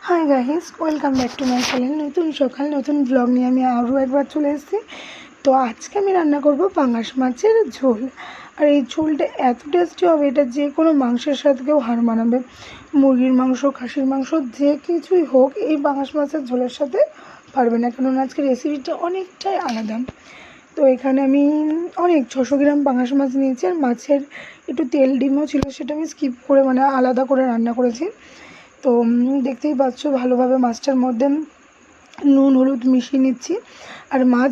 Hi guys, welcome back to my channel. নতুন সকাল নতুন ব্লগ নিয়ে আমি আরও একবার চলে এসেছি। তো আজকে আমি রান্না করব পাঙাশ মাছের ঝোল। আর এই ঝোলটা এত টেস্টি হবে, এটা যে কোনো মাংসের সাথেও হার মানাবে। মুরগির মাংস, খাসির মাংস, যে কিছুই হোক, এই পাঙাশ মাছের ঝোলের সাথে পারবে না, কারণ আজকে রেসিপিটা অনেকটাই আলাদা। তো এখানে আমি অনেক 600 গ্রাম পাঙাশ মাছ নিয়েছি। আর মাছের একটু তেল ডিমও ছিল, সেটা আমি স্কিপ করে আলাদা করে রান্না করেছি। তো দেখতেই পাচ্ছ ভালোভাবে মাছটার মধ্যে নুন হলুদ মিশিয়ে নিচ্ছি। আর মাছ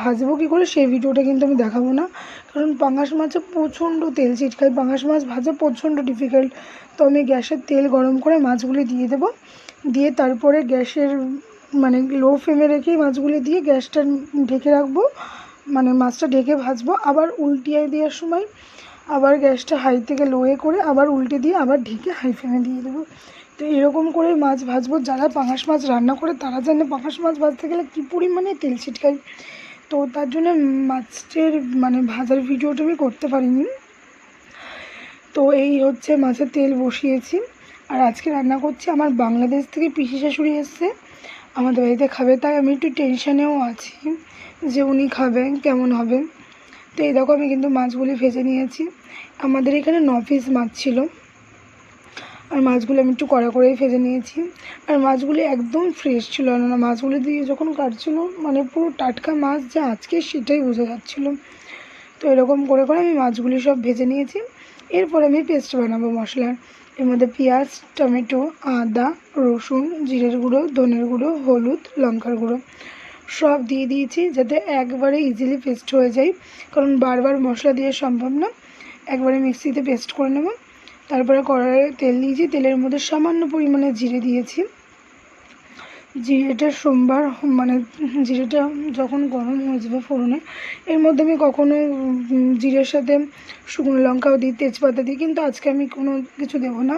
ভাজবো কী করে সেই ভিডিওটা কিন্তু আমি দেখাবো না, কারণ পাঙাশ মাছে প্রচণ্ড তেল ছিটকায়। পাঙাশ মাছ ভাজা প্রচণ্ড ডিফিকাল্ট। তো আমি গ্যাসের তেল গরম করে মাছগুলি দিয়ে দেবো, দিয়ে তারপরে গ্যাসের লো ফ্লেমে রেখেই মাছগুলি দিয়ে গ্যাসটা ঢেকে রাখবো, মাছটা ঢেকে ভাজবো। আবার উল্টিয়ে দেওয়ার সময় আবার গ্যাসটা হাই থেকে লোয়ে করে আবার উল্টে দিয়ে আবার ঢেকে হাই ফ্লেমে দিয়ে দেবো। তো এরকম করে মাছ ভাজবো। যারা পাঙাশ মাছ রান্না করে তারা জানে পাঙাশ মাছ ভাজতে গেলে কী পরিমাণে তেল ছিটকায়। তো তার জন্য মাছের ভাজার ভিডিওটা আমি করতে পারিনি। তো এই হচ্ছে মাছের তেল বসিয়েছি। আর আজকে রান্না করছি, আমার বাংলাদেশ থেকে পিসি শাশুড়ি এসছে আমাদের বাড়িতে খাবে, তাই আমি একটু টেনশানেও আছি যে উনি খাবেন কেমন হবে। তো এই দেখো আমি কিন্তু মাছগুলি ভেজে নিয়েছি। আমাদের এখানে 9 পিস মাছ ছিল, আর মাছগুলো আমি একটু কড়া করেই ভেজে নিয়েছি। আর মাছগুলি একদম ফ্রেশ ছিল না, মাছগুলি দিয়ে যখন কাটছিল পুরো টাটকা মাছ যে আজকে, সেটাই বোঝা যাচ্ছিলো। তো এরকম করে করে আমি মাছগুলি সব ভেজে নিয়েছি। এরপর আমি পেস্ট বানাবো মশলার। এর মধ্যে পেঁয়াজ, টমেটো, আদা, রসুন, জিরের গুঁড়ো, ধনের গুঁড়ো, হলুদ, লঙ্কার গুঁড়ো সব দিয়ে দিয়েছি, যাতে একবারে ইজিলি পেস্ট হয়ে যায়, কারণ বারবার মশলা দিয়ে সম্ভব না। একবারে মিক্সিতে পেস্ট করে নেব। তারপরে কড়াইয়ে তেল দিয়েছি, তেলের মধ্যে সামান্য পরিমাণে জিরে দিয়েছি। জিরেটা জিরেটা যখন গরম হয়ে যাবে ফোড়নে, এর মধ্যে আমি কখনো জিরের সাথে শুকনো লঙ্কাও দিই, তেজপাতা দিই, কিন্তু আজকে আমি কোনো কিছু দেবো না।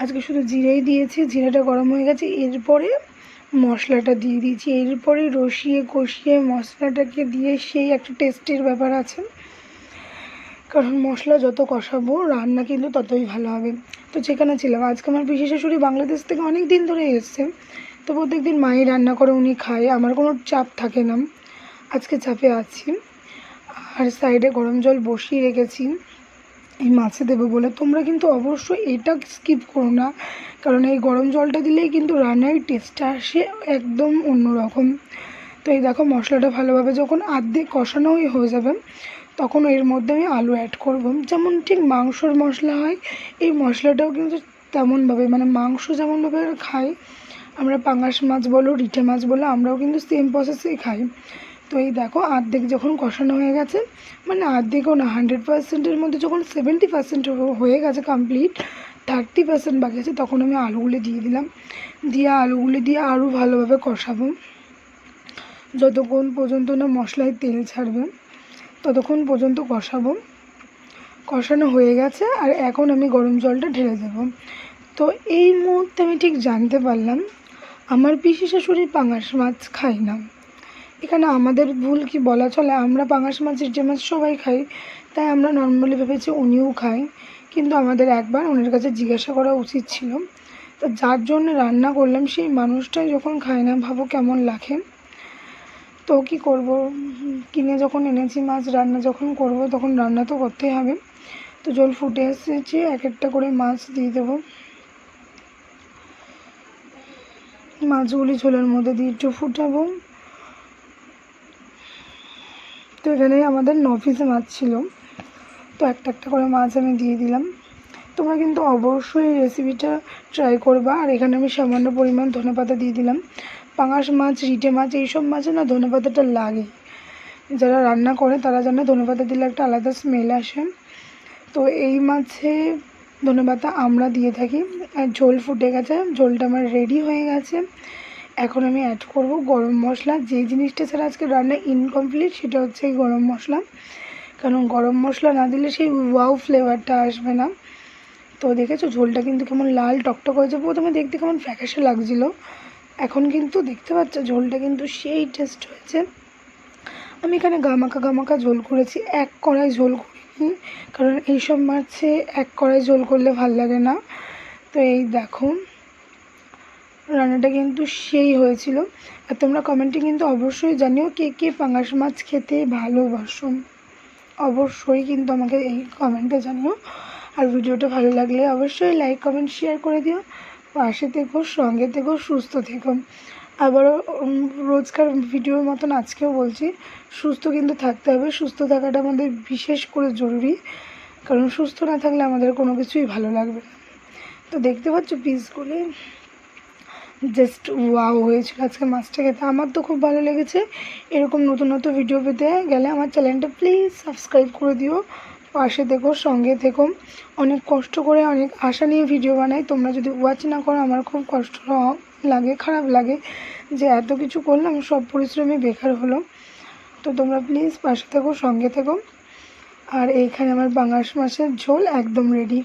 আজকে শুধু জিরেই দিয়েছি। জিরেটা গরম হয়ে গেছে, এরপরে মশলাটা দিয়ে দিয়েছি। এরপরে রসিয়ে কষিয়ে মশলাটাকে দিয়ে সেই একটা টেস্টের ব্যাপার আছে, কারণ মশলা যত কষাবো রান্না কিন্তু ততই ভালো হবে। তো যেখানে ছিলাম, আজকে আমার পিসি শাশুড়ি বাংলাদেশ থেকে অনেক দিন ধরে এসছে। তো প্রত্যেক দিন মাই রান্না করে উনি খায়, আমার কোনো চাপ থাকে না। আজকে চাপে আছি। আর সাইডে গরম জল বসিয়ে রেখেছি এই মাছে দেবো বলে। তোমরা কিন্তু অবশ্যই এটা স্কিপ করো না, কারণ এই গরম জলটা দিলেই কিন্তু রান্নার টেস্টটা আসে একদম অন্যরকম। তো এই দেখো মশলাটা ভালোভাবে যখন আর্ধেক কষানোই হয়ে যাবে, তখন এর মধ্যে আমি আলু অ্যাড করব। যেমন ঠিক মাংসর মশলা হয়, এই মশলাটাও কিন্তু তেমনভাবে, মাংস যেমনভাবে খাই আমরা, পাঙাশ মাছ বলো রিঠে মাছ বলো, আমরাও কিন্তু সেম প্রসেসেই খাই। তো এই দেখো আর্ধেক যখন কষানো হয়ে গেছে, আর্ধেকও না, 100%-এর মধ্যে যখন 70% হয়ে গেছে কমপ্লিট, 30% বাকি আছে, তখন আমি আলুগুলি দিয়ে দিলাম। আলুগুলি দিয়ে আরও ভালোভাবে কষাবো, যতক্ষণ পর্যন্ত না মশলায় তেল ছাড়বে ততক্ষণ পর্যন্ত কষাবো। কষানো হয়ে গেছে, আর এখন আমি গরম জলটা ঢেলে দেবো। তো এই মুহূর্তে আমি ঠিক জানতে পারলাম আমার পিসি শাশুড়ি পাঙাশ মাছ খাই না। এখানে আমাদের ভুল কি বলা চলে? আমরা পাঙাশ মাছ রিঠে মাছ সবাই খাই, তাই আমরা নর্মালি ভেবেছি উনিও খাই, কিন্তু আমাদের একবার ওনার কাছে জিজ্ঞাসা করা উচিত ছিল। তো যার জন্য রান্না করলাম, সেই মানুষটাই যখন খায় না, ভাবো কেমন লাগে। তো কী করব, কিনে যখন এনেছি মাছ, রান্না যখন করব তখন রান্না তো করতেই হবে। তো জল ফুটে এসেছে, এক একটা করে মাছ দিয়ে দেবো। মাছগুলি ঝোলের মধ্যে দিয়ে একটু ফুটাবো। তো এখানে আমাদের 9 পিস মাছ ছিল, তো একটা একটা করে মাছ আমি দিয়ে দিলাম। তোমরা কিন্তু অবশ্যই এই রেসিপিটা ট্রাই করবা। আর এখানে আমি সামান্য পরিমাণ ধনেপাতা দিয়ে দিলাম। পাঙাশ মাছ, রিঠে মাছ, এইসব মাছে না ধনেপাতাটা লাগে, যারা রান্না করে তারা জানে ধনেপাতা দিলে একটা আলাদা স্মেল আসে। তো এই মাছে ধনেপাতা আমরা দিয়ে থাকি। আর ঝোল ফুটে গেছে, ঝোলটা আমার রেডি হয়ে গেছে। এখন আমি অ্যাড করব গরম মশলা। যে জিনিসটা ছাড়া আজকে রান্না ইনকমপ্লিট, সেটা হচ্ছে এই গরম মশলা, কারণ গরম মশলা না দিলে সেই ওয়াও ফ্লেভারটা আসবে না। তো দেখেছো ঝোলটা কিন্তু কেমন লাল টকটক হয়েছে, প্রথমে দেখতে কেমন ফ্যাকাশে লাগছিলো, এখন কিন্তু দেখতে পাচ্ছ ঝোলটা কিন্তু সেই টেস্ট হয়েছে। আমি এখানে গামাকা ঝোল করেছি, এক কড়াই ঝোল করিনি, কারণ এইসব মাছে এক কড়াই ঝোল করলে ভাল লাগে না। তো এই দেখো রান্নাটা কিন্তু সেই হয়েছিল। আর তোমরা কমেন্টে কিন্তু অবশ্যই জানিও কে কে পাঙাশ মাছ খেতে ভালোবাসো, অবশ্যই কিন্তু আমাকে এই কমেন্টে জানিও। আর ভিডিওটা ভালো লাগলে অবশ্যই লাইক কমেন্ট শেয়ার করে দিও। পাশে থেকো, সঙ্গে থেকো, সুস্থ থেকো। আবারও রোজকার ভিডিওর মতন আজকেও বলছি, সুস্থ কিন্তু থাকতে হবে। সুস্থ থাকাটা আমাদের বিশেষ করে জরুরি, কারণ সুস্থ না থাকলে আমাদের কোনো কিছুই ভালো লাগবে না। তো দেখতে পাচ্ছ পিসগুলি জাস্ট ওয়াও হয়েছিল আজকে মাছটা খেতে। আমার তো খুব ভালো লেগেছে। এরকম নতুন নতুন ভিডিও পেতে গেলে আমার চ্যানেলটা প্লিজ সাবস্ক্রাইব করে দিও। পাশে থেকো, সঙ্গে থেকো। অনেক কষ্ট করে, অনেক আশা নিয়ে ভিডিও বানাই। তোমরা যদি ওয়াচ না করো আমার খুব কষ্ট লাগে, খারাপ লাগে যে এত কিছু করলাম, সব পরিশ্রমই বেকার হলো। তো তোমরা প্লিজ পাশে থেকো, সঙ্গে থেকো। আর এইখানে আমার পাঙাশ মাছের ঝোল একদম রেডি।